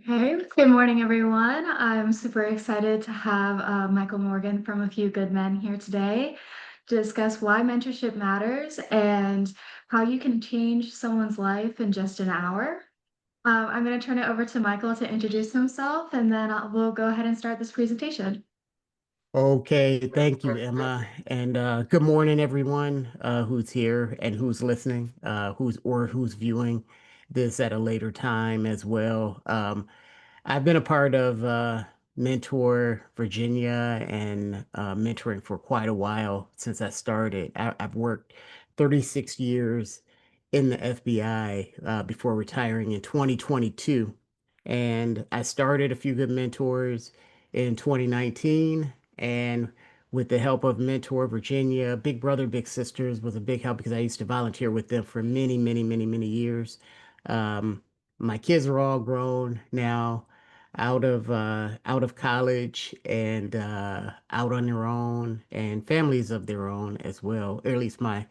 Hey, good morning, everyone. I'm super excited to have Michael Morgan from A Few Good Men here today to discuss why mentorship matters and how you can change someone's life in just an hour. I'm going to turn it over to Michael to introduce himself, and then we'll go ahead and start this presentation. Okay, thank you, Emma. And good morning, everyone who's here and who's listening, who's viewing this at a later time as well. I've been a part of Mentor Virginia and mentoring for quite a while since I started. I've worked 36 years in the FBI before retiring in 2022. And I started A Few Good Mentors in 2019. And with the help of Mentor Virginia, Big Brother, Big Sisters was a big help because I used to volunteer with them for many, many, many, many years. Um, my kids are all grown now, out of college and out on their own and families of their own as well. Or at least my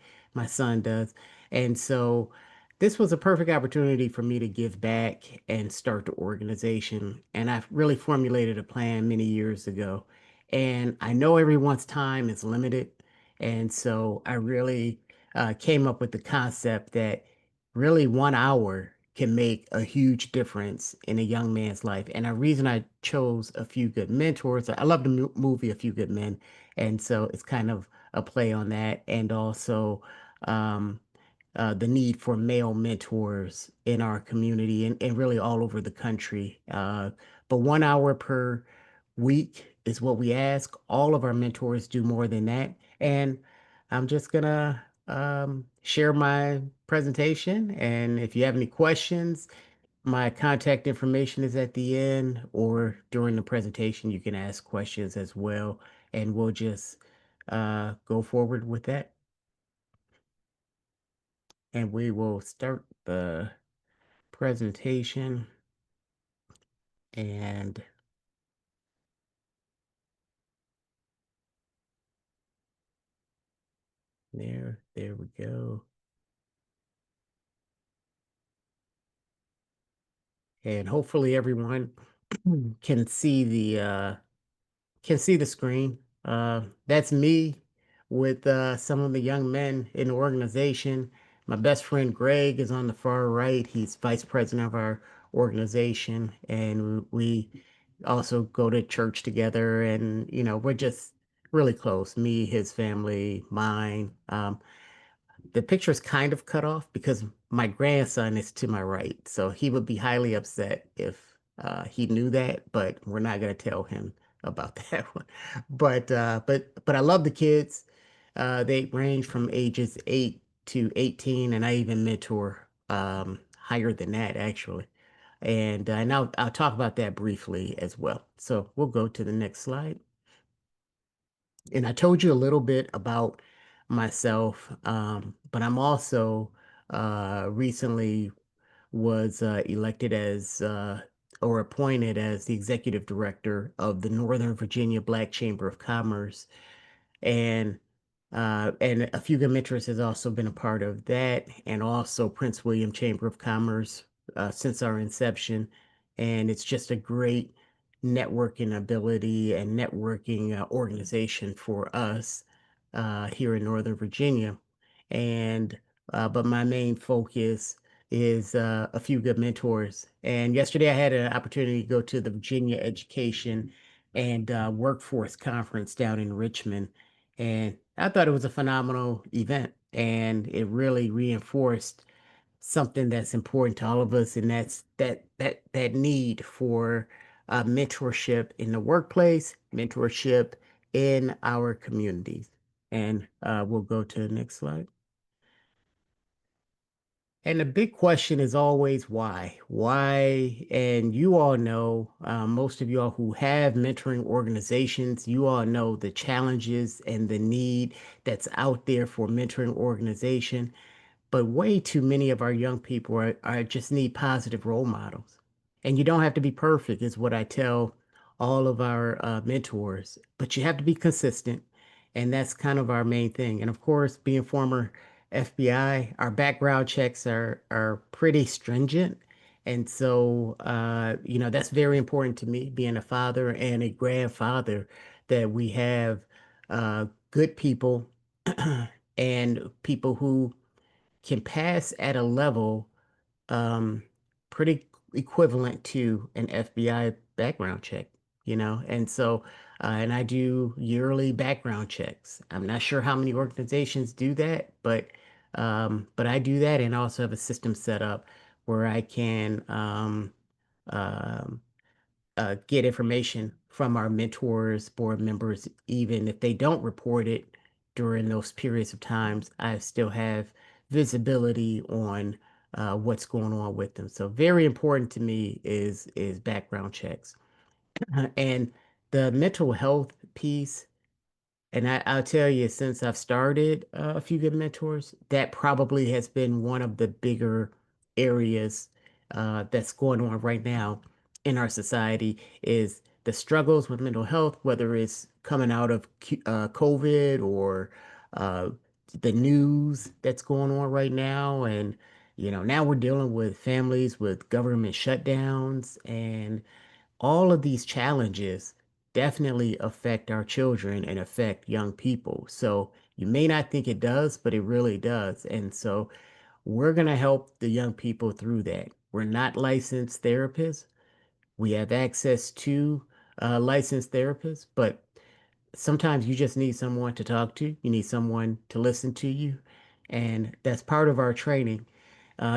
son does. And so this was a perfect opportunity for me to give back and start the organization. And I really formulated a plan many years ago. And I know everyone's time is limited. And so I really came up with the concept that really 1 hour can make a huge difference in a young man's life. And the reason I chose A Few Good Mentors, I love the movie A Few Good Men. And so it's kind of a play on that. And also, um, the need for male mentors in our community and really all over the country. But 1 hour per week is what we ask. All of our mentors do more than that. And I'm just gonna share my presentation. And if you have any questions, my contact information is at the end, or during the presentation, you can ask questions as well. And we'll just go forward with that. And we will start the presentation. And there we go. And hopefully everyone can see the screen. That's me with some of the young men in the organization. My best friend Greg is on the far right. He's vice president of our organization, and we also go to church together. And we're just really close. Me, his family, mine. The picture is kind of cut off because my grandson is to my right, so he would be highly upset if he knew that, but we're not going to tell him about that one. But I love the kids. They range from ages 8 to 18, and I even mentor higher than that actually. And I'll talk about that briefly as well. So we'll go to the next slide. And I told you a little bit about myself, but I'm also recently was elected as or appointed as the executive director of the Northern Virginia Black Chamber of Commerce, and and A Few Good Mentors has also been a part of that, and also Prince William Chamber of Commerce since our inception. And it's just a great networking ability and networking organization for us here in Northern Virginia. And but my main focus is A Few Good Mentors. And yesterday I had an opportunity to go to the Virginia Education and Workforce Conference down in Richmond, and I thought it was a phenomenal event, and it really reinforced something that's important to all of us, and that's that need for mentorship in the workplace, mentorship in our communities. And we'll go to the next slide. And the big question is always why? Why? And you all know, most of you all who have mentoring organizations, you all know the challenges and the need that's out there for mentoring organization. But way too many of our young people are just need positive role models. And you don't have to be perfect, is what I tell all of our mentors, but you have to be consistent. And that's kind of our main thing. And of course, being former FBI, our background checks are pretty stringent. And so, that's very important to me, being a father and a grandfather, that we have good people and people who can pass at a level um, pretty equivalent to an FBI background check, And so, and I do yearly background checks. I'm not sure how many organizations do that, but I do that, and I also have a system set up where I can um, get information from our mentors, board members, even if they don't report it during those periods of times, I still have visibility on what's going on with them. So very important to me is background checks. And the mental health piece, and I'll tell you, since I've started a few good mentors, that probably has been one of the bigger areas that's going on right now in our society is the struggles with mental health, whether it's coming out of COVID or uh, the news that's going on right now. And, now we're dealing with families with government shutdowns, and all of these challenges definitely affect our children and affect young people. So you may not think it does, but it really does. And so we're going to help the young people through that. We're not licensed therapists. We have access to licensed therapists, but sometimes you just need someone to talk to. You need someone to listen to you. And that's part of our training.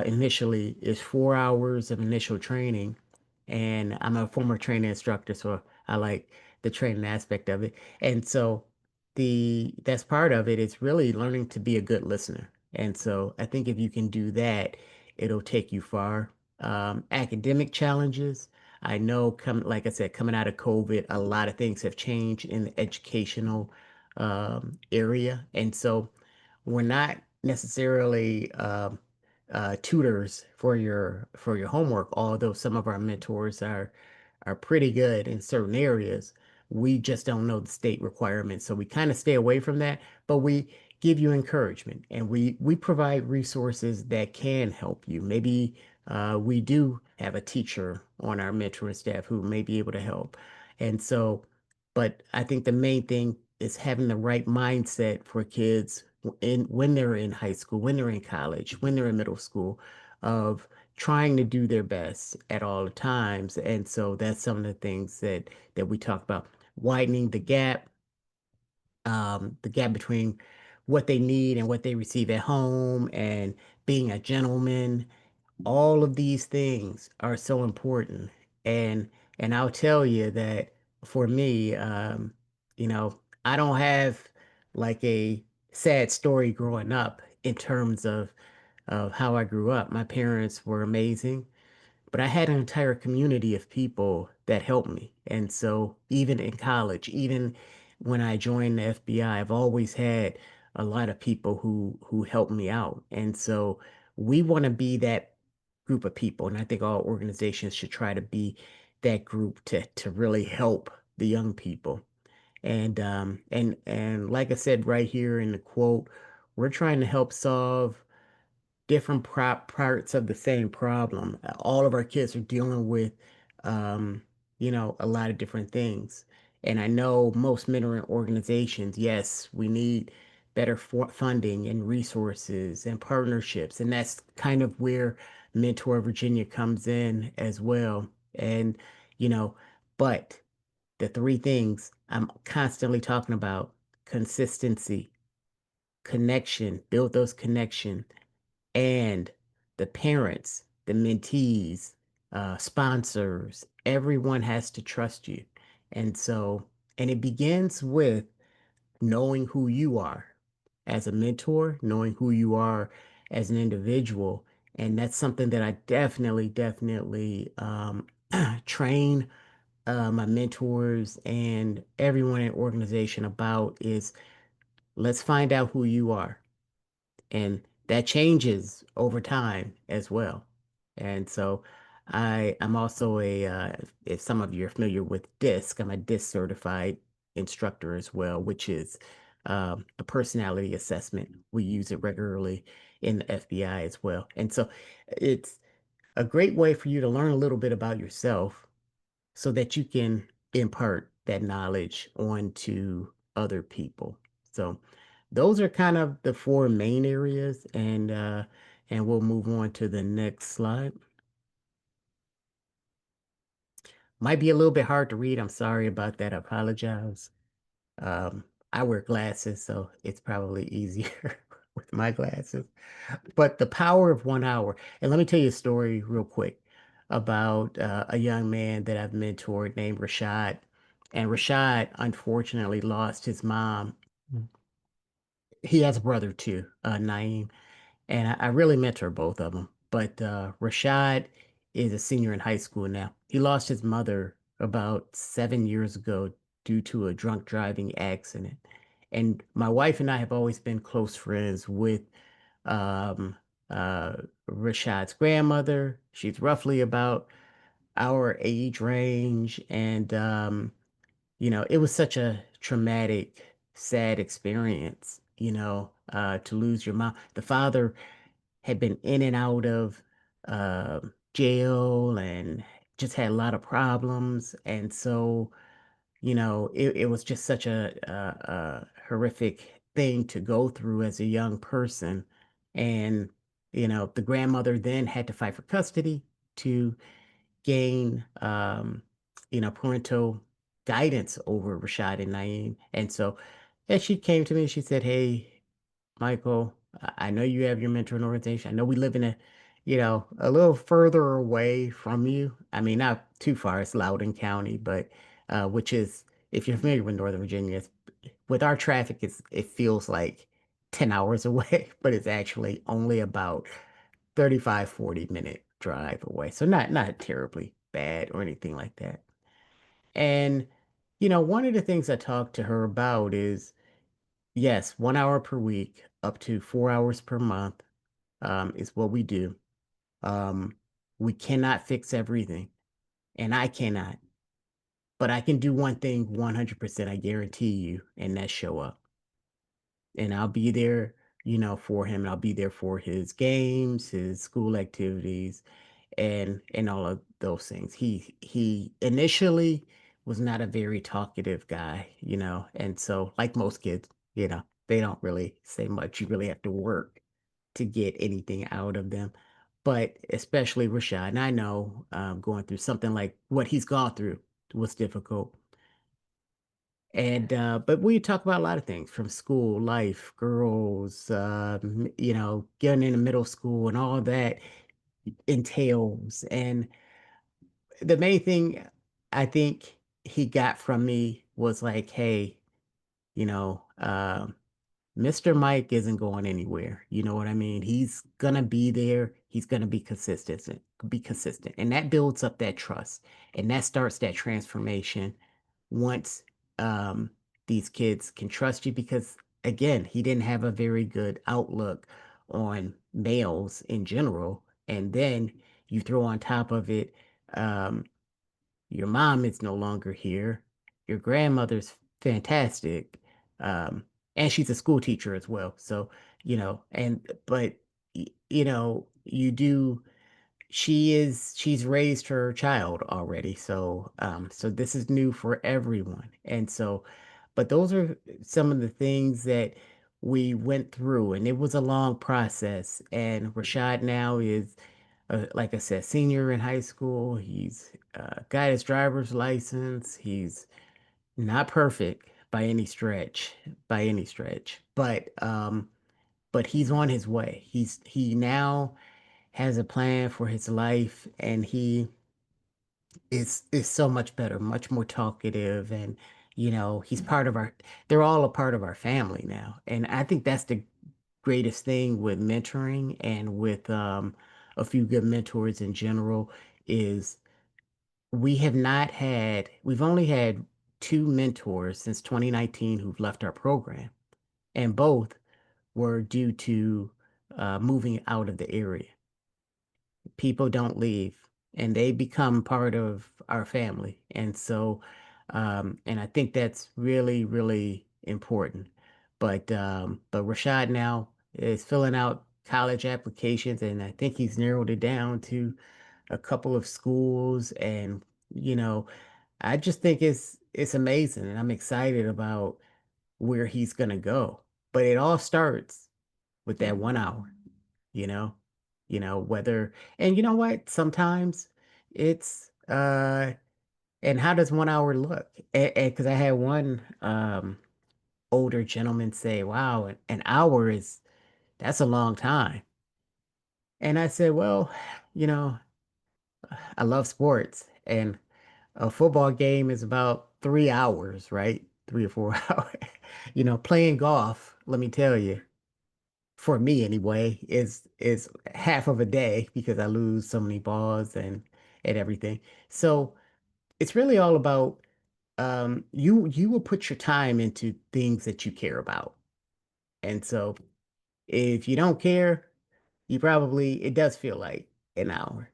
Initially is 4 hours of initial training. And I'm a former training instructor, so I like the training aspect of it. And so that's part of it is really learning to be a good listener. And so I think if you can do that, it'll take you far. Academic challenges. I know, like I said, coming out of COVID, a lot of things have changed in the educational area, and so we're not necessarily tutors for your homework, although some of our mentors are pretty good in certain areas. We just don't know the state requirements, so we kind of stay away from that. But we give you encouragement, and we provide resources that can help you. Maybe we do have a teacher on our mentoring staff who may be able to help. And so, but I think the main thing is having the right mindset for kids when they're in high school, when they're in college, when they're in middle school, of trying to do their best at all times. And so that's some of the things that we talk about, widening the gap between what they need and what they receive at home, and being a gentleman. All of these things are so important. And I'll tell you that for me, you know, I don't have like a sad story growing up in terms of how I grew up. My parents were amazing. But I had an entire community of people that helped me. And so even in college, even when I joined the FBI, I've always had a lot of people who helped me out. And so we want to be that group of people. And I think all organizations should try to be that group to really help the young people. And like I said right here in the quote, we're trying to help solve different parts of the same problem. All of our kids are dealing with, um, a lot of different things. And I know most mentoring organizations, yes, we need better funding and resources and partnerships. And that's kind of where Mentor Virginia comes in as well. And, you know, but the three things I'm constantly talking about: consistency, connection, build those connections, and the parents, the mentees, sponsors, everyone has to trust you. And so, and it begins with knowing who you are as a mentor, knowing who you are as an individual. And that's something that I definitely train my mentors and everyone in organization about is, let's find out who you are, and that changes over time as well. And so I'm also if some of you are familiar with DISC, I'm a DISC certified instructor as well, which is a personality assessment. We use it regularly in the FBI as well. And so it's a great way for you to learn a little bit about yourself so that you can impart that knowledge onto other people. So those are kind of the four main areas, and we'll move on to the next slide. Might be a little bit hard to read. I'm sorry about that. I apologize. Um, I wear glasses, so it's probably easier with my glasses. But the power of 1 hour. And let me tell you a story real quick about a young man that I've mentored named Rashad. And Rashad unfortunately lost his mom. Mm. He has a brother too, Naeem. And I really mentor both of them. But Rashad is a senior in high school now. He lost his mother about 7 years ago due to a drunk driving accident. And my wife and I have always been close friends with um, uh, Rashad's grandmother. She's roughly about our age range. And, it was such a traumatic, sad experience, to lose your mom. The father had been in and out of jail and just had a lot of problems. And so, it was just such a horrific thing to go through as a young person. And, the grandmother then had to fight for custody to gain, parental guidance over Rashad and Naeem. And so as she came to me, she said, "Hey, Michael, I know you have your mentoring organization. I know we live in a little further away from you. I mean, not too far. It's Loudoun County, but which is, if you're familiar with Northern Virginia, with our traffic, it feels like 10 hours away, but it's actually only about 35, 40-minute drive away. So not terribly bad or anything like that. And, one of the things I talked to her about is, yes, 1 hour per week, up to 4 hours per month, is what we do. Um, we cannot fix everything, and I cannot, but I can do one thing 100%, I guarantee you, and that's show up. And I'll be there, for him. And I'll be there for his games, his school activities, and all of those things. He initially was not a very talkative guy, and so like most kids, they don't really say much. You really have to work to get anything out of them. But especially Rashad, and I know going through something like what he's gone through was difficult. And but we talk about a lot of things from school, life, girls, getting into middle school and all that entails. And the main thing I think he got from me was like, hey, you know, um, Mr. Mike isn't going anywhere. You know what I mean? He's gonna be there. He's gonna be consistent. And that builds up that trust. And that starts that transformation once these kids can trust you because again, he didn't have a very good outlook on males in general. And then you throw on top of it, um, your mom is no longer here. Your grandmother's fantastic. And she's a school teacher as well. So, but you do she's raised her child already. So this is new for everyone. And so, but those are some of the things that we went through, and it was a long process. And Rashad now is like I said, senior in high school. He's got his driver's license. He's not perfect by any stretch, but he's on his way. He now has a plan for his life, and he is so much better, much more talkative, and he's part of our. They're all a part of our family now, and I think that's the greatest thing with mentoring and with a few good mentors in general is we've only had two mentors since 2019 who've left our program, and both were due to moving out of the area. People don't leave, and they become part of our family. And so, and I think that's really, really important. But Rashad now is filling out college applications, and I think he's narrowed it down to a couple of schools, and you know, I just think it's amazing, and I'm excited about where he's gonna go. But it all starts with that 1 hour, you know, whether, and you know what? Sometimes it's and how does 1 hour look? And because I had one older gentleman say, "Wow, an hour is that's a long time." And I said, "Well, you know, I love sports, and a football game is about 3 hours, right? 3 or 4 hours. Playing golf, let me tell you, for me anyway, is half of a day because I lose so many balls and everything. So it's really all about you will put your time into things that you care about. And so if you don't care, you probably it does feel like an hour.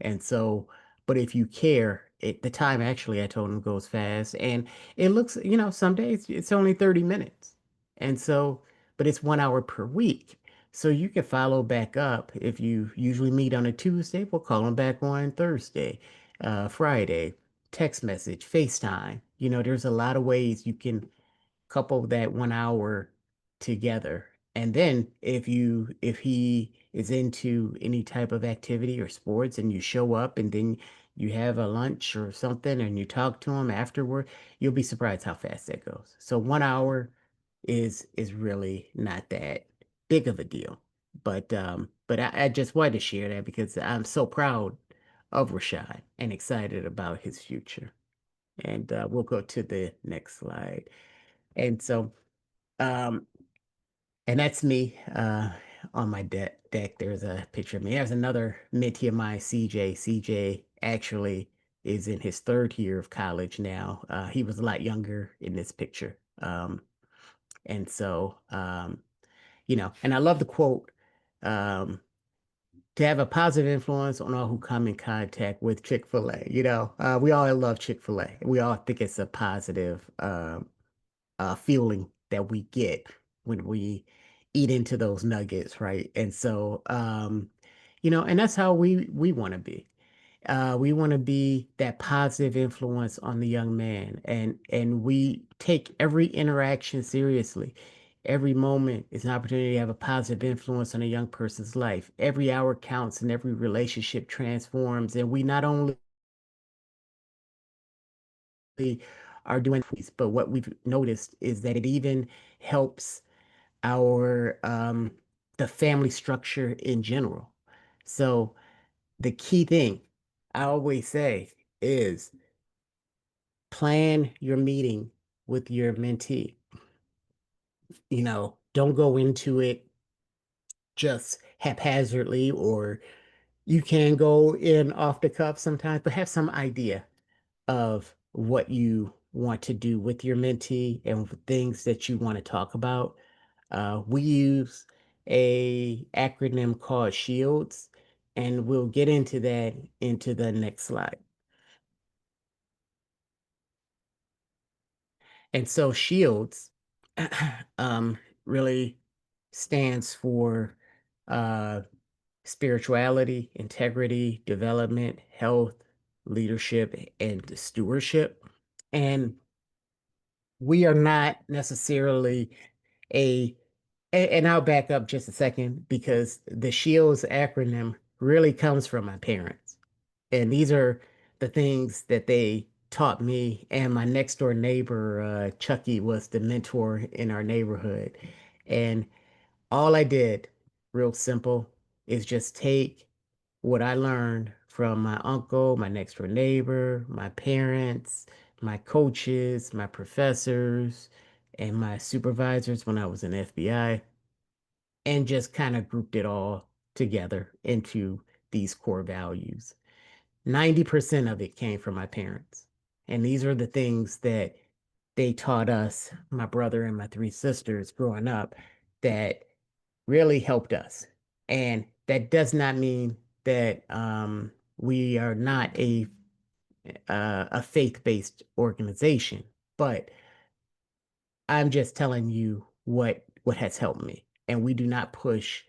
And so, but if you care, the time actually I told him goes fast, and it looks, some days it's only 30 minutes. And so, but it's 1 hour per week. So you can follow back up if you usually meet on a Tuesday, we'll call them back on Thursday, Friday, text message, FaceTime. There's a lot of ways you can couple that 1 hour together. And then if he is into any type of activity or sports and you show up and then you have a lunch or something and you talk to him afterward, you'll be surprised how fast that goes. So 1 hour is really not that big of a deal. But I just wanted to share that because I'm so proud of Rashad and excited about his future. And we'll go to the next slide. And so um, and that's me on my deck. There's a picture of me. There's another mentee of mine, CJ. CJ actually is in his third year of college now. He was a lot younger in this picture. And so, and I love the quote, um, to have a positive influence on all who come in contact with Chick-fil-A. We all love Chick-fil-A. We all think it's a positive feeling that we get when we eat into those nuggets, right? And so, and that's how we want to be. We want to be that positive influence on the young man, and we take every interaction seriously. Every moment is an opportunity to have a positive influence on a young person's life. Every hour counts, and every relationship transforms. And we not only are doing these, but what we've noticed is that it even helps our the family structure in general. So the key thing I always say is plan your meeting with your mentee. Don't go into it just haphazardly, or you can go in off the cuff sometimes, but have some idea of what you want to do with your mentee and things that you want to talk about. We use a acronym called SHIELDS, and we'll get into that into the next slide. And so SHIELDS really stands for uh, spirituality, integrity, development, health, leadership, and stewardship. And we are not necessarily a and I'll back up just a second because the SHIELDS acronym really comes from my parents. And these are the things that they taught me. And my next door neighbor, Chucky, was the mentor in our neighborhood. And all I did, real simple, is just take what I learned from my uncle, my next door neighbor, my parents, my coaches, my professors, and my supervisors when I was in FBI, and just kind of grouped it all together into these core values. 90% of it came from my parents. And these are the things that they taught us, my brother and my three sisters growing up, that really helped us. And that does not mean that we are not a faith-based organization, but I'm just telling you what has helped me. And we do not push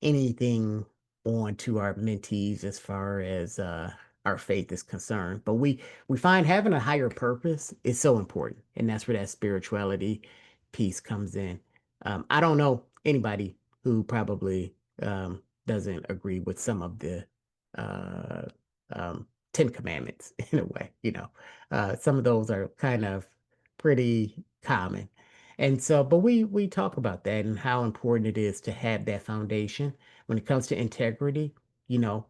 anything on to our mentees as far as our faith is concerned. But we find having a higher purpose is so important, and that's where that spirituality piece comes in. I don't know anybody who probably doesn't agree with some of the uh, Ten Commandments in a way. Some of those are kind of pretty common. And so, but we talk about that and how important it is to have that foundation when it comes to integrity.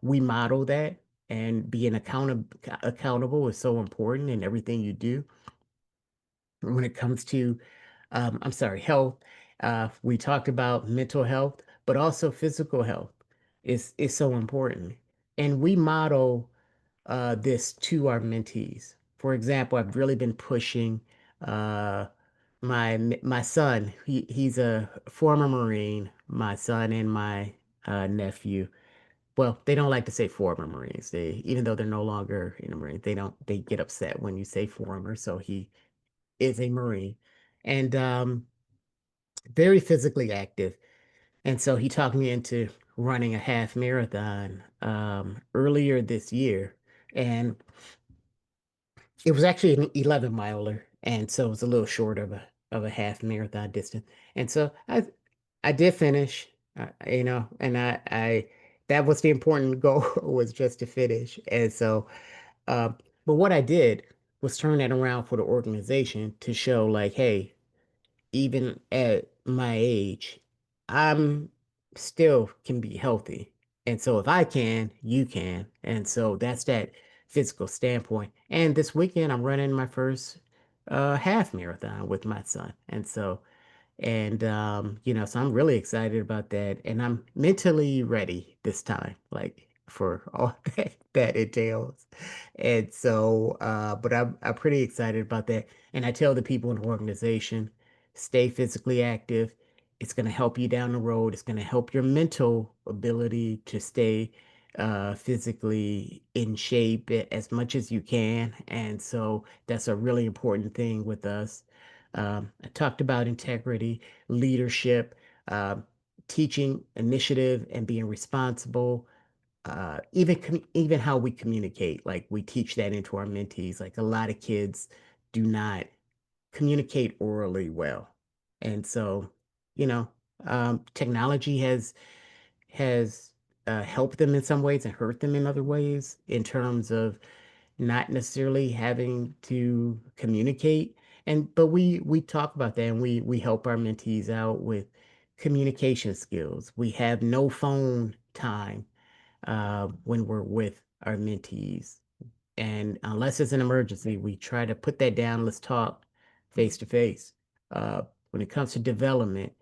We model that, and being accountable is so important in everything you do. When it comes to, I'm sorry, health, we talked about mental health, but also physical health is so important. And we model this to our mentees. For example, I've really been pushing uh, my son. He's a former Marine. My son and my nephew. Well, they don't like to say former Marines. Even though they're no longer in the Marines, they get upset when you say former. So he is a Marine, and very physically active. And so he talked me into running a half marathon earlier this year, and it was actually an 11 miler, and so it was a little short of a half marathon distance. And so I did finish, and I that was the important goal was just to finish. And so, uh, but what I did was turn that around for the organization to show like, hey, even at my age, I'm still can be healthy. And so if I can, you can. And so that's that physical standpoint. And this weekend I'm running my first half marathon with my son. So I'm really excited about that. And I'm mentally ready this time, like for all that entails. And so, but I'm pretty excited about that. And I tell the people in the organization, stay physically active. It's going to help you down the road. It's going to help your mental ability to stay physically in shape as much as you can. And so that's a really important thing with us. I talked about integrity, leadership, um, teaching initiative and being responsible, even how we communicate. Like we teach that into our mentees. Like a lot of kids do not communicate orally well. And so, you know, technology has helped them in some ways and hurt them in other ways in terms of not necessarily having to communicate. And but we talk about that, and we help our mentees out with communication skills. We have no phone time when we're with our mentees. And unless it's an emergency, we try to put that down. Let's talk face to face. When it comes to development,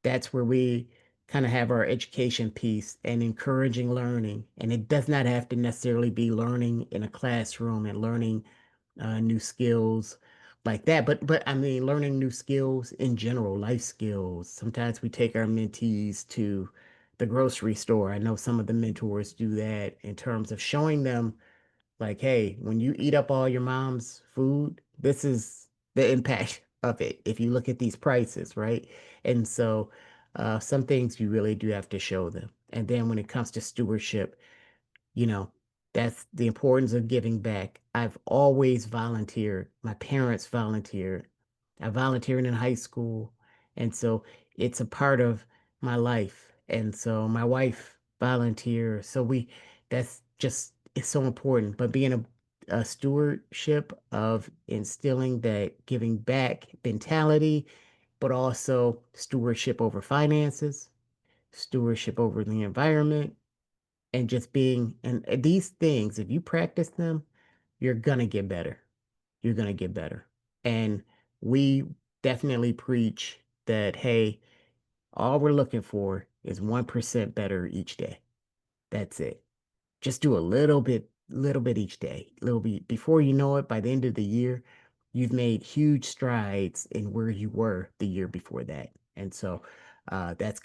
that's where we kind of have our education piece and encouraging learning. And it does not have to necessarily be learning in a classroom and learning new skills like that. But I mean, learning new skills in general, life skills. Sometimes we take our mentees to the grocery store. I know some of the mentors do that in terms of showing them like, hey, when you eat up all your mom's food, this is the impact of it. If you look at these prices, right? And so some things you really do have to show them. And then when it comes to stewardship, you know, that's the importance of giving back. I've always volunteered. My parents volunteered. I volunteered in high school. And so it's a part of my life. And so my wife volunteers. That's just, it's so important. But being a stewardship of instilling that giving back mentality, but also stewardship over finances, stewardship over the environment, and just being and these things, if you practice them, you're gonna get better. You're gonna get better. And we definitely preach that, hey, all we're looking for is 1% better each day. That's it. Just do a little bit each day. Little bit before you know it, by the end of the year, you've made huge strides in where you were the year before that. And so that's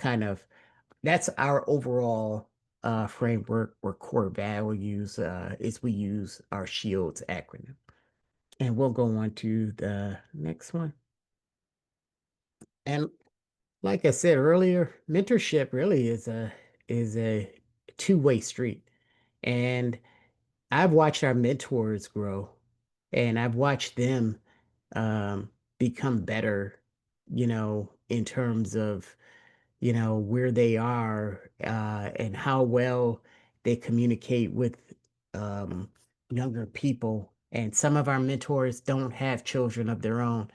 our overall framework or core values is we use our SHIELDS acronym. And we'll go on to the next one. And like I said earlier, mentorship really is a two-way street. And I've watched our mentors grow, and I've watched them um, become better, in terms of, where they are and how well they communicate with um, younger people. And some of our mentors don't have children of their own.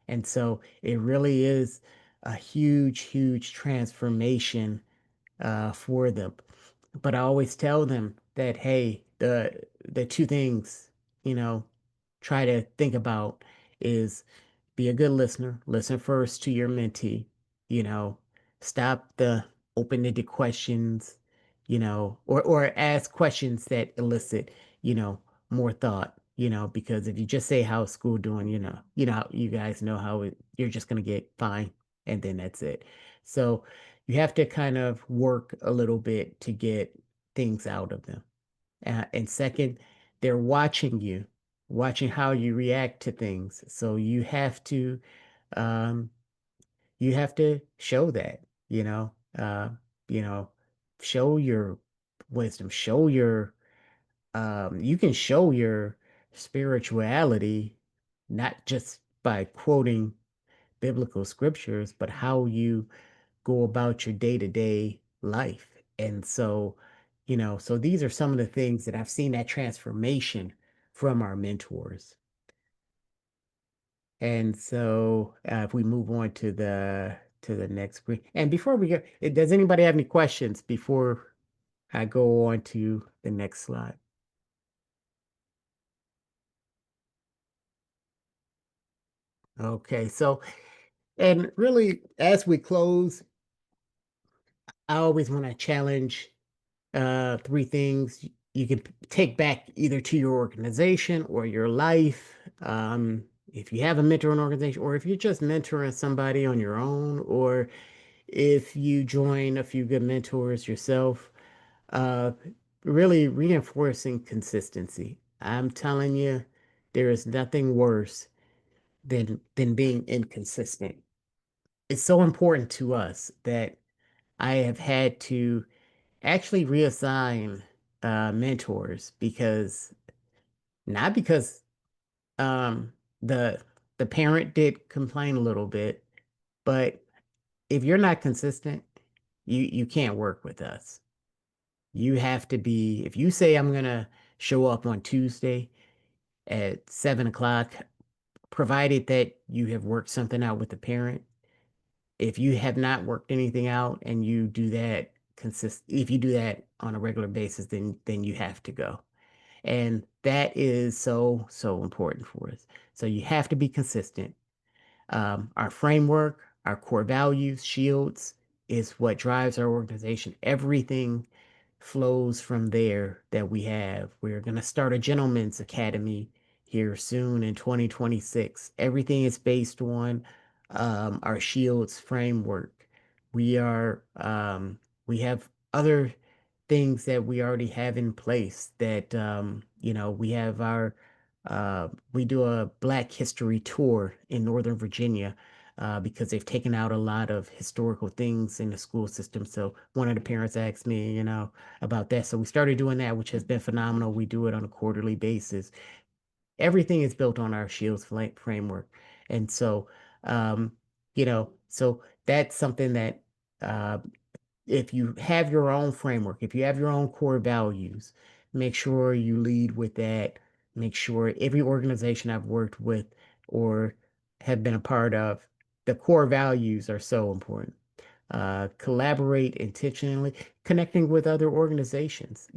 And so it really is a huge, huge transformation for them. But I always tell them that, hey, the two things, you know, try to think about is be a good listener. Listen first to your mentee, you know, stop the open-ended questions, or ask questions that elicit, you know, more thought, because if you just say how's school doing, you guys know you're just gonna get fine, and then that's it. So you have to kind of work a little bit to get things out of them. And second, they're watching you, watching how you react to things. So um, you have to show that, you know, uh, you know, show your wisdom, you can show your spirituality, not just by quoting biblical scriptures, but how you go about your day-to-day life. And so, so these are some of the things that I've seen that transformation from our mentors. And so, if we move on to the next screen, and before we go, does anybody have any questions before I go on to the next slide? Okay, so and really, as we close, I always want to challenge three things you can take back either to your organization or your life. If you have a mentoring organization, or if you're just mentoring somebody on your own, or if you join a few good mentors yourself, uh, really reinforcing consistency. I'm telling you, there is nothing worse than being inconsistent. It's so important to us that I have had to actually reassign mentors because not because um the the parent did complain a little bit, but if you're not consistent, you can't work with us. You have to be, if you say I'm gonna show up on Tuesday at 7 o'clock, provided that you have worked something out with the parent. If you have not worked anything out and you do that if you do that on a regular basis, then you have to go. And that is so, so important for us. So you have to be consistent. Our framework, our core values, shields is what drives our organization. Everything flows from there that we have. We're going to start a gentleman's academy here soon in 2026. Everything is based on our shields framework. We have other things that we already have in place that, we do a Black History tour in Northern Virginia because they've taken out a lot of historical things in the school system. So one of the parents asked me, about that. So we started doing that, which has been phenomenal. We do it on a quarterly basis. Everything is built on our Shields framework. And so, so that's something that uh, if you have your own framework, if you have your own core values, make sure you lead with that. Make sure every organization I've worked with or have been a part of, the core values are so important. Collaborate intentionally, connecting with other organizations.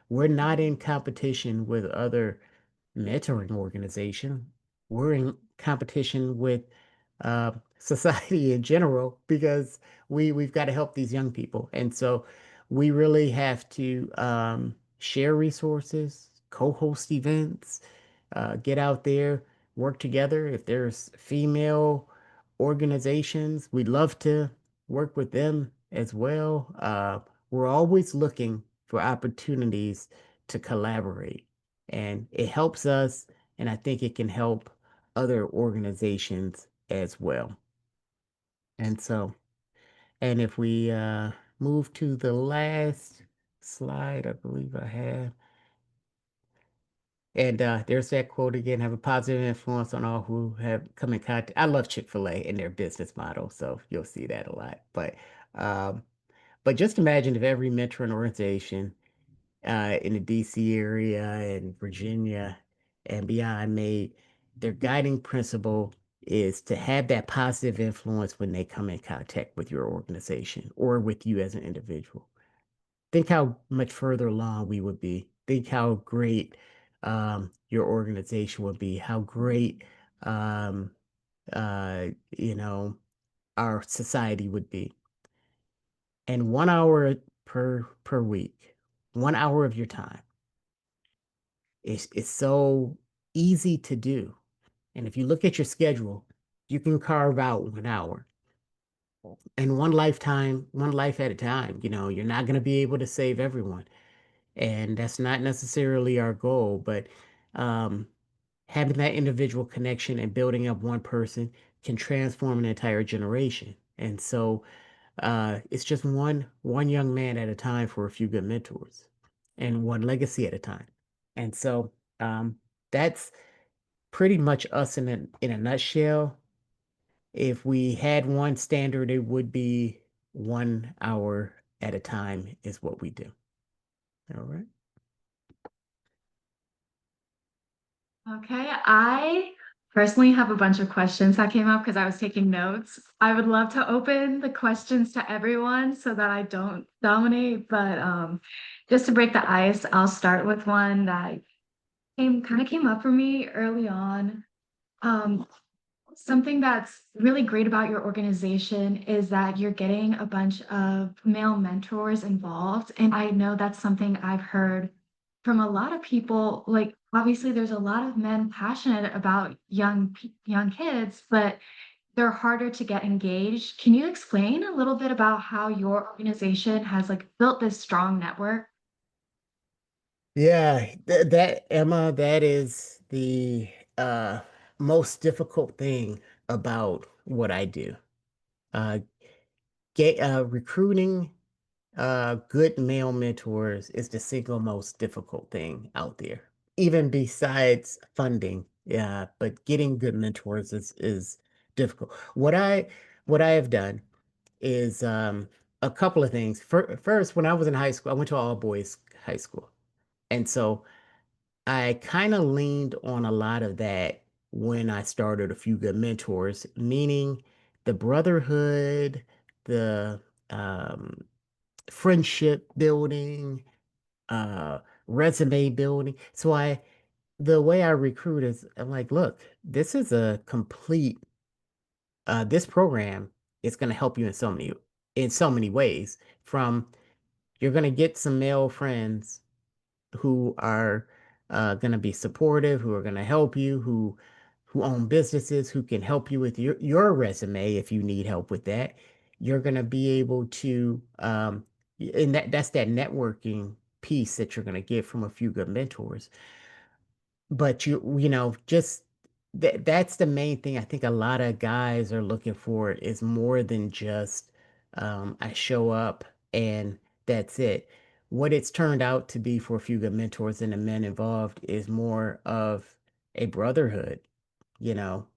We're not in competition with other mentoring organization. We're in competition with society in general because we've got to help these young people, and so we really have to share resources, co-host events, get out there, work together. If there's female organizations, we'd love to work with them as well. We're always looking for opportunities to collaborate, and it helps us, and I think it can help other organizations as well. And so, and if we move to the last slide I believe I have. And there's that quote again, have a positive influence on all who have come in contact. I love Chick-fil-A and their business model, so you'll see that a lot. Um, but just imagine if every mentor and organization in the DC area and Virginia and beyond made their guiding principle is to have that positive influence when they come in contact with your organization or with you as an individual. Think how much further along we would be. Think how great your organization would be, how great um, you know, our society would be. And 1 hour per week, 1 hour of your time is so easy to do. And if you look at your schedule, you can carve out 1 hour and one lifetime, one life at a time. You're not going to be able to save everyone. And that's not necessarily our goal, but um, having that individual connection and building up one person can transform an entire generation. And so it's just one young man at a time for a few good mentors, and one legacy at a time. And so um, that's pretty much us in a nutshell. If we had one standard, it would be 1 hour at a time is what we do. All right. Okay, I personally have a bunch of questions that came up because I was taking notes. I would love to open the questions to everyone so that I don't dominate, but just to break the ice, I'll start with one that came up for me early on. Um, Something that's really great about your organization is that you're getting a bunch of male mentors involved. And I know that's something I've heard from a lot of people. Like, obviously, there's a lot of men passionate about young kids, but they're harder to get engaged. Can you explain a little bit about how your organization has like built this strong network? Yeah, that Emma, that is the uh most difficult thing about what I do. Uh Recruiting good male mentors is the single most difficult thing out there, even besides funding. Yeah, but getting good mentors is difficult. What I have done is a couple of things. First, when I was in high school, I went to all boys high school. And so I kind of leaned on a lot of that when I started a few good mentors, meaning the brotherhood, the um, friendship building, uh, resume building. The way I recruit is I'm like, look, this is a complete, this program is going to help you in so many ways. From you're going to get some male friends who are going to be supportive, who are going to help you, who own businesses, who can help you with your resume if you need help with that. You're going to be able to, and that's that networking piece that you're going to get from a few good mentors. But just that's the main thing I think a lot of guys are looking for is more than just I show up and that's it. What it's turned out to be for a few good mentors and the men involved is more of a brotherhood, you know,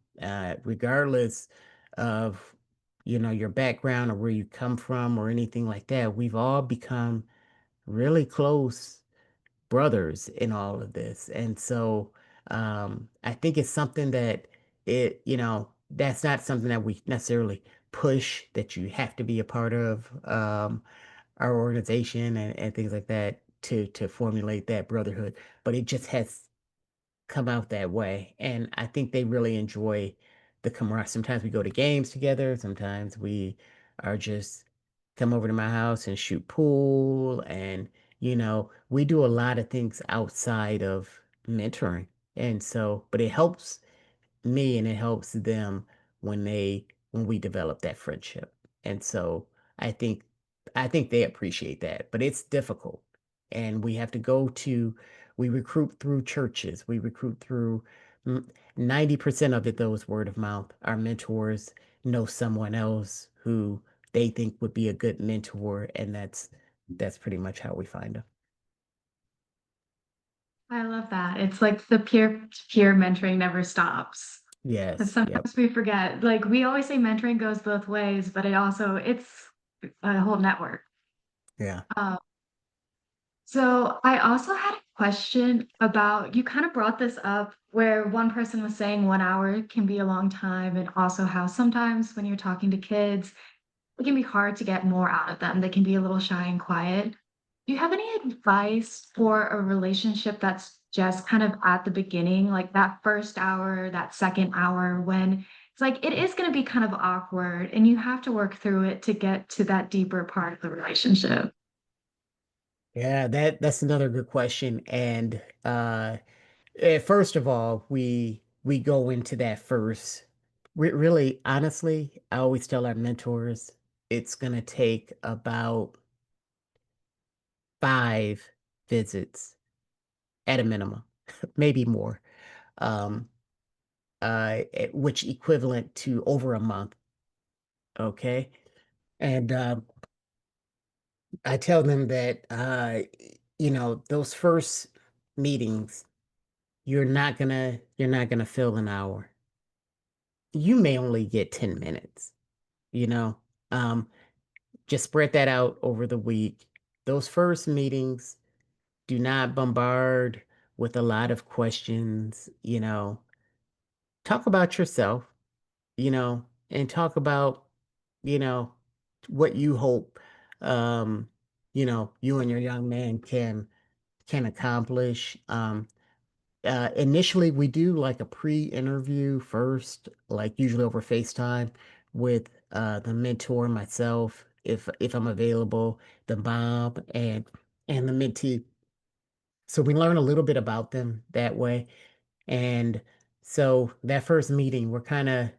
regardless of your background or where you come from or anything like that. We've all become really close brothers in all of this. And so I think it's something that that's not something that we necessarily push that you have to be a part of our organization and things like that to formulate that brotherhood. But it just has come out that way. And I think they really enjoy the camaraderie. Sometimes we go to games together. Sometimes we are just come over to my house and shoot pool. And, we do a lot of things outside of mentoring. And so, but it helps me and it helps them when we develop that friendship. And so I think I think they appreciate that, but it's difficult. And we recruit through churches. We recruit through 90% of it, those word of mouth. Our mentors know someone else who they think would be a good mentor, and That's pretty much how we find them. I love that. It's like the peer-to-peer mentoring never stops. But Yes. Yep. sometimes we forget. Like we always say mentoring goes both ways, but it's a whole network. Yeah. Um, so I also had a question about you kind of brought this up where one person was saying 1 hour can be a long time, and also how sometimes when you're talking to kids, it can be hard to get more out of them. They can be a little shy and quiet. Do you have any advice for a relationship that's just kind of at the beginning, like that first hour, that second hour, when it's like it is going to be kind of awkward and you have to work through it to get to that deeper part of the relationship? Yeah, that's another good question. And first of all, we go into that first. Really, honestly, I always tell our mentors it's gonna take about 5 visits at a minimum, maybe more. Um, which equivalent to over a month. Okay. And I tell them that those first meetings, you're not gonna fill an hour. You may only get 10 minutes, you know. Um, just spread that out over the week. Those first meetings, do not bombard with a lot of questions, talk about yourself, and talk about, you know, what you hope, um, you and your young man can accomplish. Initially, we do like a pre-interview first, like usually over FaceTime with the mentor, myself, if I'm available, the mom, and the mentee. So we learn a little bit about them that way. And so that first meeting, we're kind of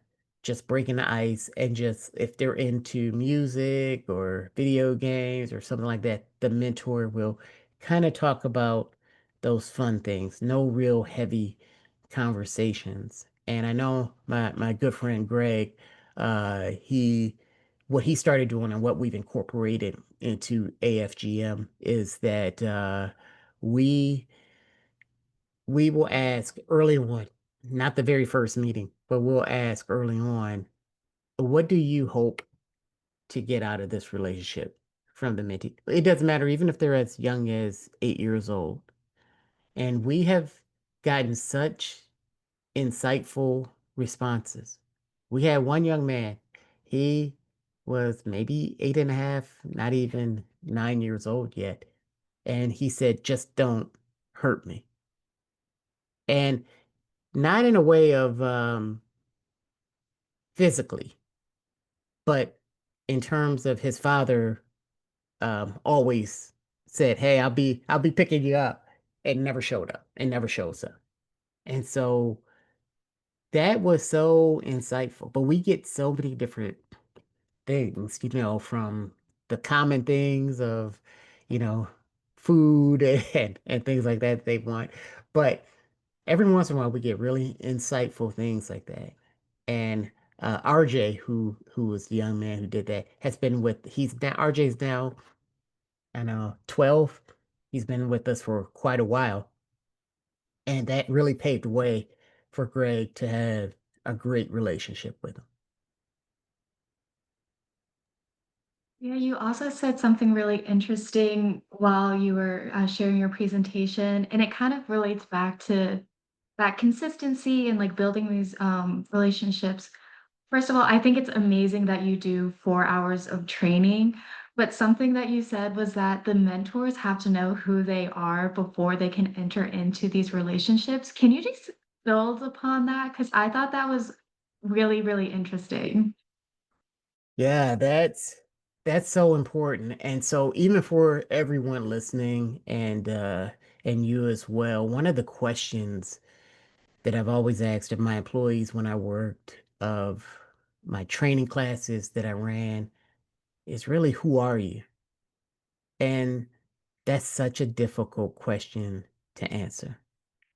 just breaking the ice and just if they're into music or video games or something like that, the mentor will kind of talk about those fun things, no real heavy conversations. And I know my good friend Greg, he what he started doing and what we've incorporated into AFGM is that we we will ask early on, not the very first meeting, but we'll ask early on, what do you hope to get out of this relationship from the mentee? It doesn't matter, even if they're as young as 8 years old. And we have gotten such insightful responses. We had one young man, he was maybe 8.5, not even 9 years old yet. And he said, just don't hurt me. And not in a way of physically, but in terms of his father always said, "Hey, I'll be picking you up," and never showed up and never shows up. And so that was so insightful. But we get so many different things, from the common things of, you know, food and things like that they want. But every once in a while we get really insightful things like that. And RJ, who was the young man who did that, has been with he's now RJ's now, I know, 12. He's been with us for quite a while. And that really paved the way for Greg to have a great relationship with him. Yeah, you also said something really interesting while you were sharing your presentation, and it kind of relates back to that consistency and like building these relationships. First of all, I think it's amazing that you do 4 hours of training, but something that you said was that the mentors have to know who they are before they can enter into these relationships. Can you just build upon that? Because I thought that was really, really interesting. Yeah, that's so important. And so even for everyone listening and you as well, one of the questions that I've always asked of my employees when I worked, of my training classes that I ran, is really, who are you? And that's such a difficult question to answer.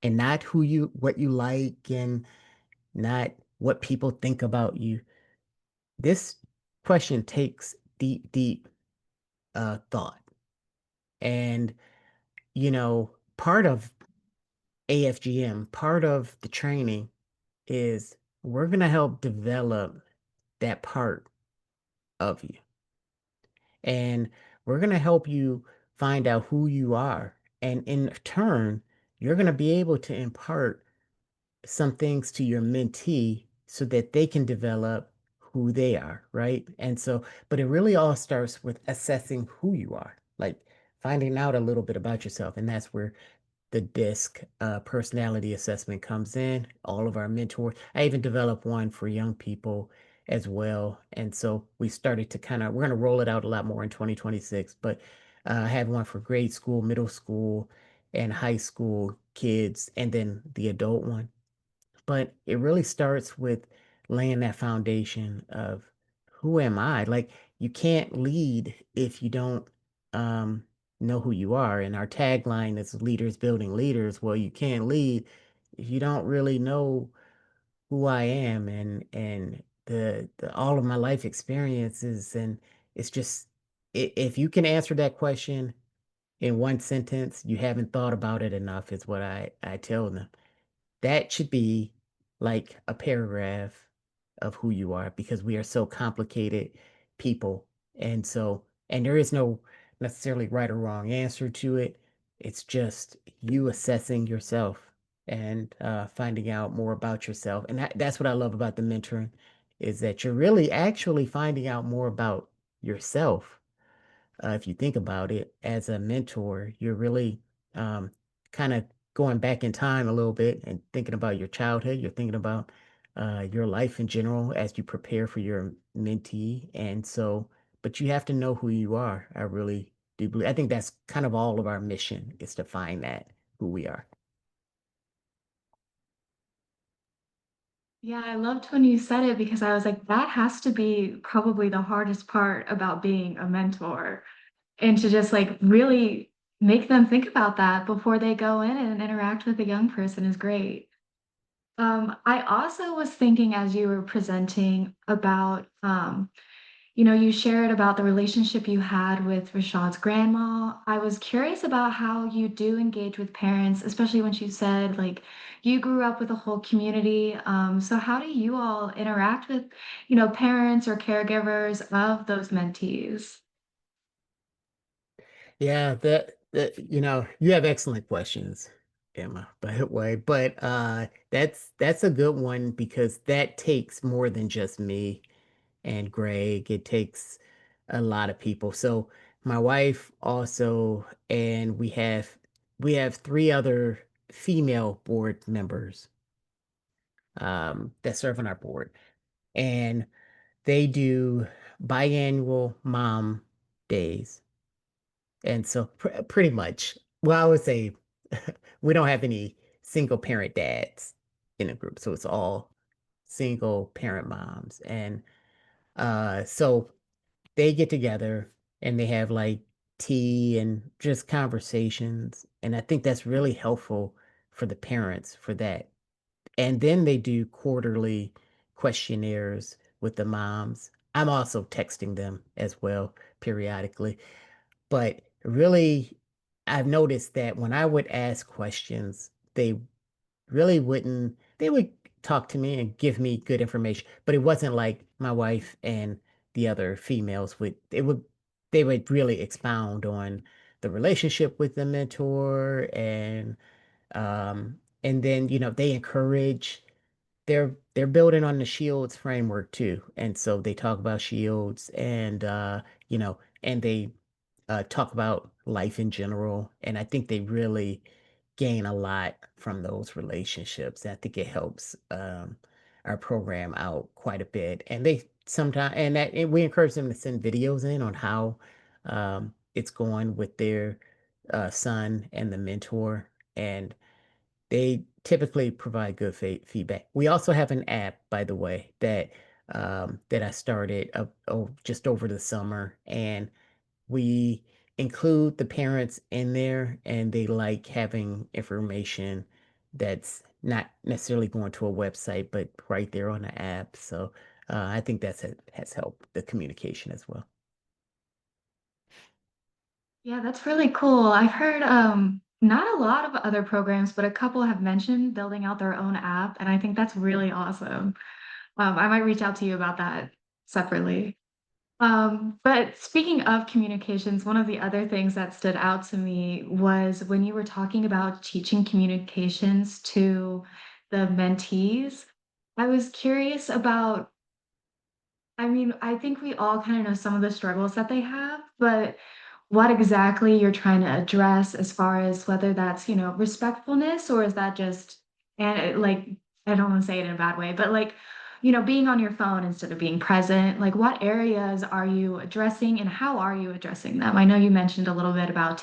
And not what you like and not what people think about you. This question takes deep, deep thought. And, part of AFGM, part of the training is we're going to help develop that part of you. And we're going to help you find out who you are. And in turn, you're going to be able to impart some things to your mentee so that they can develop who they are, right? And so, but it really all starts with assessing who you are, like finding out a little bit about yourself. And that's where the DISC personality assessment comes in. All of our mentors, I even developed one for young people as well. And so we started to we're going to roll it out a lot more in 2026, but I had one for grade school, middle school, and high school kids, and then the adult one. But it really starts with laying that foundation of who am I? Like you can't lead if you don't um, know who you are. And our tagline is leaders building leaders. Well, you can't lead if you don't really know who I am and the all of my life experiences. And it's just if you can answer that question in one sentence, you haven't thought about it enough, is what I tell them. That should be like a paragraph of who you are because we are so complicated people. And so, and there is no necessarily right or wrong answer to it. It's just you assessing yourself and finding out more about yourself. And that's what I love about the mentoring is that you're really actually finding out more about yourself if you think about it, as a mentor, you're really um, kind of going back in time a little bit and thinking about your childhood. You're thinking about your life in general as you prepare for your mentee. And so, but you have to know who you are. I really do believe. I think that's kind of all of our mission is to find that who we are. Yeah, I loved when you said it because I was like, that has to be probably the hardest part about being a mentor. And to just like really make them think about that before they go in and interact with a young person is great. I also was thinking as you were presenting about, you shared about the relationship you had with Rashad's grandma. I was curious about how you do engage with parents, especially when she said like you grew up with a whole community. So how do you all interact with, parents or caregivers of those mentees? Yeah, you have excellent questions, Emma, by the way. But that's a good one because that takes more than just me and Greg. It takes a lot of people. So my wife also, and we have three other female board members that serve on our board, and they do biannual mom days. And so pretty much, well, I would say we don't have any single parent dads in a group, so it's all single parent moms. And so they get together and they have like tea and just conversations. And I think that's really helpful for the parents for that. And then they do quarterly questionnaires with the moms. I'm also texting them as well periodically. But really, I've noticed that when I would ask questions, they would talk to me and give me good information, but it wasn't like my wife and the other females they would really expound on the relationship with the mentor and then, they encourage they're building on the Shields framework too. And so they talk about Shields and you know, and they talk about life in general. And I think they really gain a lot from those relationships. I think it helps our program out quite a bit. And they sometimes, and we encourage them to send videos in on how it's going with their son and the mentor. And they typically provide good feedback. We also have an app, by the way, that I started just over the summer, and we include the parents in there, and they like having information that's not necessarily going to a website, but right there on the app. So I think has helped the communication as well. Yeah, that's really cool. I've heard not a lot of other programs, but a couple have mentioned building out their own app, and I think that's really awesome. I might reach out to you about that separately. But speaking of communications, one of the other things that stood out to me was when you were talking about teaching communications to the mentees. I was curious about, I mean, I think we all kind of know some of the struggles that they have, but what exactly you're trying to address as far as whether that's, respectfulness or is that just, and like, I don't want to say it in a bad way, but like, being on your phone instead of being present, like what areas are you addressing and how are you addressing them? I know you mentioned a little bit about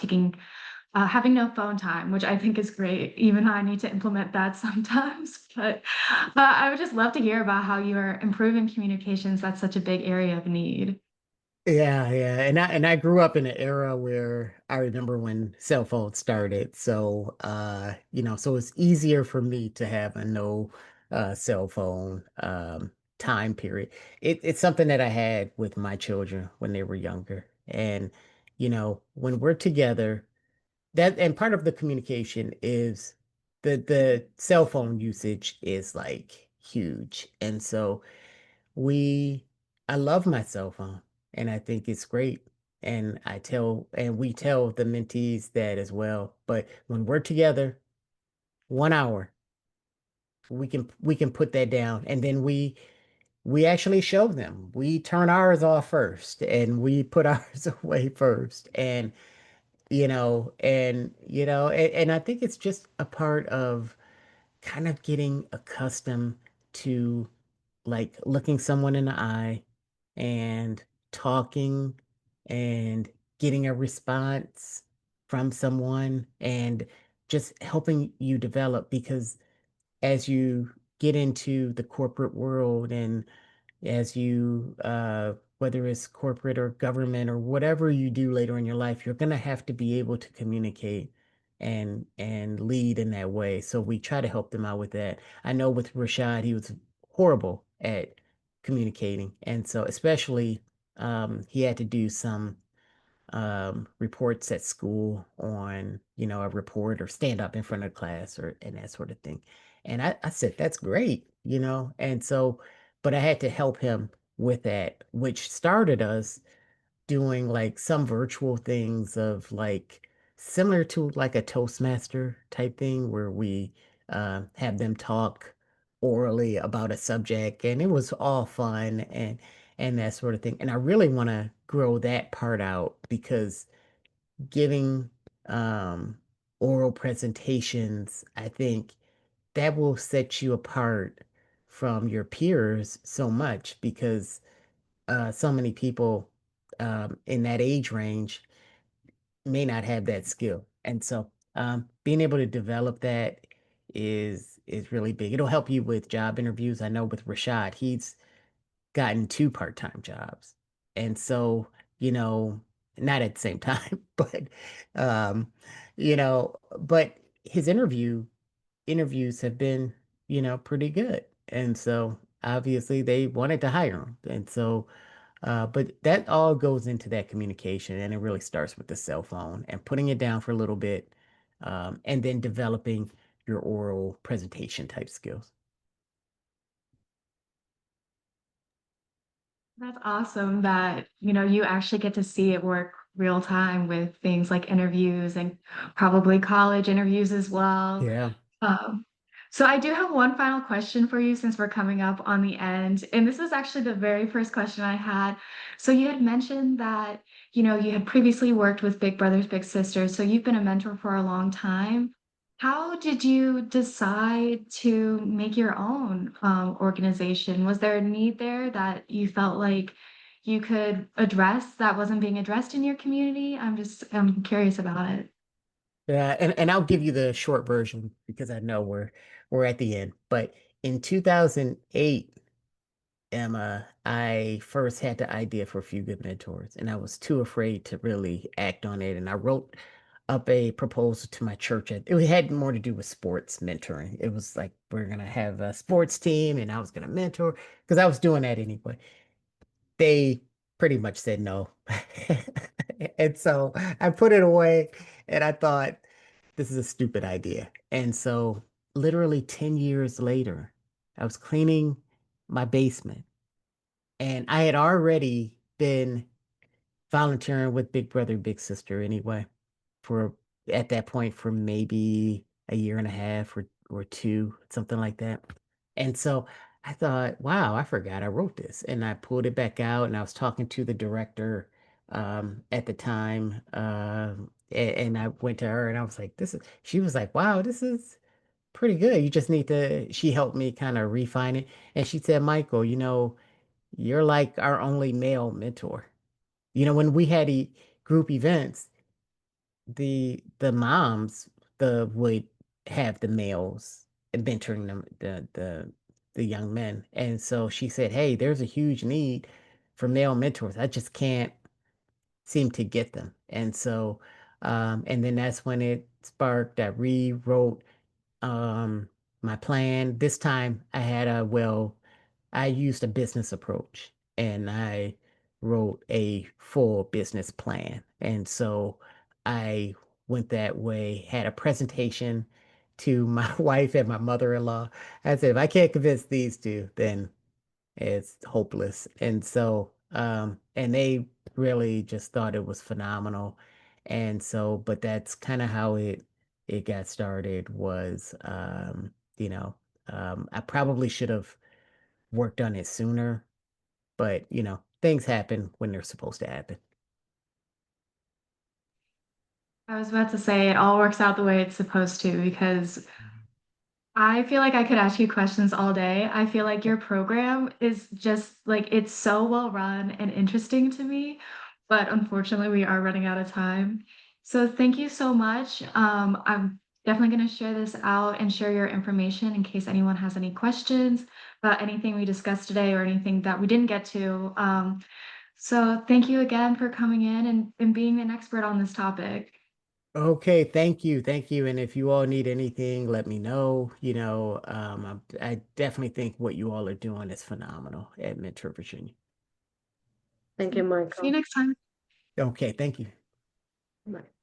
having no phone time, which I think is great. Even I need to implement that sometimes, but I would just love to hear about how you are improving communications. That's such a big area of need. Yeah, yeah. And I grew up in an era where I remember when cell phones started. So so it's easier for me to have a no cell phone time period. It's something that I had with my children when they were younger. And when we're together, that and part of the communication is the cell phone usage is like huge. And so we I love my cell phone and I think it's great. And we tell the mentees that as well. But when we're together, 1 hour, we can put that down. And then we actually show them. We turn ours off first and we put ours away first. And I think it's just a part of kind of getting accustomed to like looking someone in the eye and talking and getting a response from someone and just helping you develop because as you get into the corporate world and as you whether it's corporate or government or whatever you do later in your life, you're going to have to be able to communicate and lead in that way. So we try to help them out with that. I know with Rashad, he was horrible at communicating, and so especially he had to do some reports at school on, a report or stand up in front of class or and that sort of thing. And I said, that's great. And so, but I had to help him with that, which started us doing like some virtual things of like similar to like a Toastmaster type thing where we have them talk orally about a subject and it was all fun and that sort of thing. And I really want to grow that part out because giving um, oral presentations, I think that will set you apart from your peers so much because so many people in that age range may not have that skill. And so being able to develop that is really big. It'll help you with job interviews. I know with Rashad, he's gotten two part-time jobs. And so, you know, not at the same time, um, but his interviews have been, pretty good. And so obviously they wanted to hire him. And so but that all goes into that communication and it really starts with the cell phone and putting it down for a little bit, and then developing your oral presentation type skills. That's awesome that, you actually get to see it work real time with things like interviews and probably college interviews as well. Yeah. Um, so I do have one final question for you since we're coming up on the end. And this is actually the very first question I had. So you had mentioned that, you had previously worked with Big Brothers Big Sisters, so you've been a mentor for a long time. How did you decide to make your own organization? Was there a need there that you felt like you could address that wasn't being addressed in your community? I'm curious about it. Yeah, and I'll give you the short version because I know we're at the end. But in 2008, Emma, I first had the idea for a few good mentors, and I was too afraid to really act on it. And I wrote up a proposal to my church. It had more to do with sports mentoring. It was like we're gonna have a sports team, and I was gonna mentor because I was doing that anyway. They pretty much said no. And so I put it away and I thought, this is a stupid idea. And so literally 10 years later, I was cleaning my basement and I had already been volunteering with Big Brother, Big Sister anyway, for at that point for maybe a year and a half or two, something like that. And so I thought, wow, I forgot I wrote this. And I pulled it back out and I was talking to the director at the time. And I went to her and I was like, she was like, wow, this is pretty good. You just need to, she helped me kind of refine it. And she said, Michael, you're like our only male mentor. When we had group events, the moms would have the males mentoring them the young men. And so she said, "Hey, there's a huge need for male mentors. I just can't seem to get them." And so and then that's when it sparked. I rewrote um my plan. This time I used a business approach and I wrote a full business plan. And so I went that way, had a presentation to my wife and my mother-in-law. I said, if I can't convince these two, then it's hopeless. And so, and they really just thought it was phenomenal. And so, but that's kind of how it got started was, I probably should have worked on it sooner, but things happen when they're supposed to happen. I was about to say it all works out the way it's supposed to because I feel like I could ask you questions all day. I feel like your program is just like it's so well run and interesting to me, but unfortunately we are running out of time. So thank you so much. I'm definitely going to share this out and share your information in case anyone has any questions about anything we discussed today or anything that we didn't get to. So thank you again for coming in and being an expert on this topic. Okay, thank you. Thank you. And if you all need anything, let me know. I definitely think what you all are doing is phenomenal at Mentor Virginia. Thank you, See you Michael. next time. Okay, thank you. Bye.